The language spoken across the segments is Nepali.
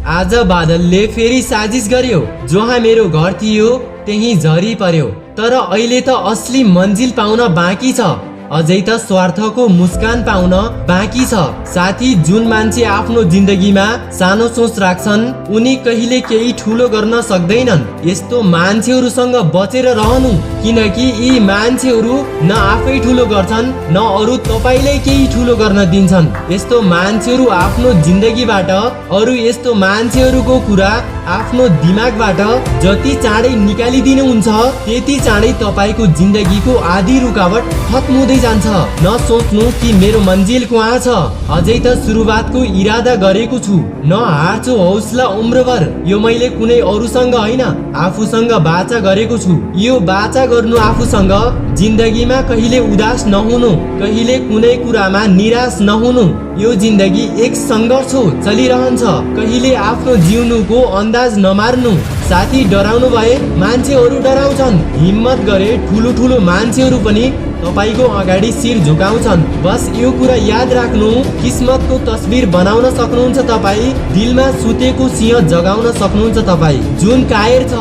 आज बादलले फेरि साजिश गर्यो। जहाँ मेरो घर थियो त्यही झरी पर्यो। तर अहिले त असली मन्जिल पाउन बाँकी छ। अझै त स्वार्थको मुस्कान पाउन बाँकी छ। साथी, जुन मान्छे आफ्नो जिन्दगीमा सानो सोच राख्छन् उनी कहिले केही ठुलो गर्न सक्दैनन्। यस्तो मान्छेहरूसँग बचेर रहनु, किनकि यी मान्छेहरू न आफै ठुलो गर्छन् न अरू तपाईलाई केही ठुलो गर्न दिन्छन्। यस्तो मान्छेहरू आफ्नो जिन्दगीबाट, अरू यस्तो मान्छेहरूको कुरा आफ्नो दिमागबाट जति चाँडै निकालिदिनुहुन्छ त्यति चाँडै तपाईको जिन्दगीको आधी रुकावट खत्म हुँदै जान्छ। नसोच्नु कि मेरो मन्जिल कहाँ छ, अझै त सुरुवातको इरादा गरेको छु। नहार्छु हौसला उम्रभर। यो मैले कुनै अरूसँग होइन, आफूसँग बाचा गरेको छु। यो बाचा गर्नु आफूसँग, जिन्दगीमा कहिले उदास नहुनु, कहिले कुनै कुरामा निराश नहुनु। यो जिन्दगी एक सङ्घर्ष हो, चलिरहन्छ। कहिले आफ्नो जिउनुको अन्दाज नमार्नु। साथी, डराउनु भए मान्छेहरू डराउँछन्, हिम्मत गरे ठुलो ठुलो मान्छेहरू पनि तपाईको अगाडि शिर झुकाउँछन्। बस यो कुरा याद राख्नु, किस्मतको तस्बिर बनाउन सक्नुहुन्छ तपाईँ, दिलमा सुतेको सिंह जगाउन सक्नुहुन्छ तपाईँ। जुन कायर छ,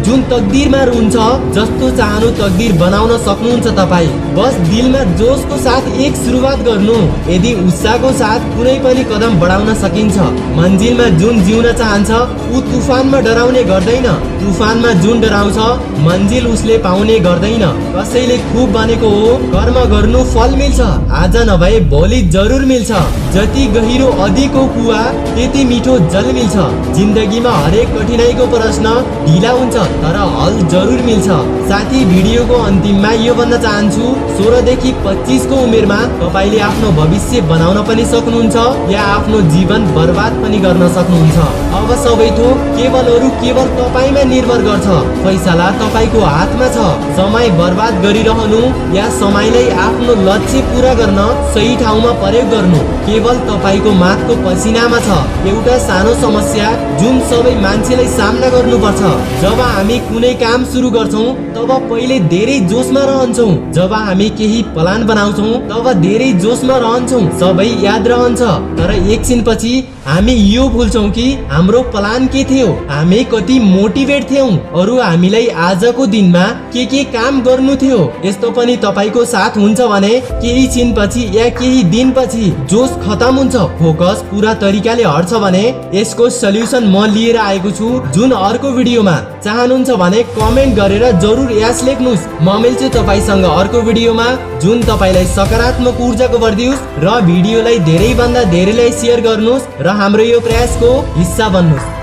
जुन तकदिरमा रुन्छ, जस्तो चाहनु तकदिर बनाउन सक्नुहुन्छ तपाईँ। बस दिलमा जोसको साथ एक सुरुवात गर्नु। यदि उत्साहको साथ कुनै पनि कदम बढाउन सकिन्छ। मन्जिलमा जुन जिउन चाहन्छ ऊ तुफानमा डराउने गर्दैन। तुफानमा जुन डराउँछ मन्जिल उसले पाउने गर्दैन। कसैले खुब भनेको हो, कर्म गर्नु फल मिल्छ, आज नभए भोलि जरुर मिल्छ। जति गहिरो अधिको कुवा त्यति मिठो जल मिल्छ। जिन्दगीमा हरेक कठिनाइको प्रश्न ढिला हुन्छ तर हल जरुर मिल्छ। साथी, भिडियोको अन्तिममा यो भन्न चाहन्छु, 16 देखि 25 को उमेरमा तपाईले आफ्नो भविष्य बनाउन पनि सक्नुहुन्छ या आफ्नो जीवन बर्बाद पनि गर्न सक्नुहुन्छ। अब सबै थोक केवल तपाईमा निर्भर गर्छ। फैसला तपाईको हातमा छ। समय बर्बाद गरिरहनु या समयलाई आफ्नो लक्ष्य पूरा गर्न सही ठाउँमा प्रयोग गर्नु केवल तपाईको माथको पसिनामा छ। एउटा सानो समस्या जुन सबै मान्छेलाई सामना गर्नुपर्छ। जब हामी कुनै काम सुरु गर्छौं तब पहिले धेरै जोशमा रहन्छौं। जब हामी केही प्लान बनाउँछौं तब धेरै जोशमा रहन्छौं, सबै याद रहन्छ। तर एकछिन पछि हामी यो भुल्छौं कि हाम्रो प्लान के थियो, हामी कति मोटिभेट थियौं, अरू हामीलाई आजको दिनमा के काम गर्नु थियो। यस्तो पनि तपाईको साथ हुन्छ भने केही क्षण पछि या केही दिन पछि जोश खत्म हुन्छ, फोकस पूरा तरिकाले हट्छ भने यसको सल्युसन म लिएर आएको छु। जुन अर्को भिडियोमा चाहनुहुन्छ भने कमेन्ट गरेर जरुर यस लेख्नुस्। म मिल्छु तपाईसँग अर्को भिडियोमा जुन तपाईलाई सकारात्मक ऊर्जाको बढिदियोस् र भिडियोलाई धेरै भन्दा धेरैलाई शेयर गर्नुस् र हाम्रो यो प्रयासको हिस्सा बन्नुस्।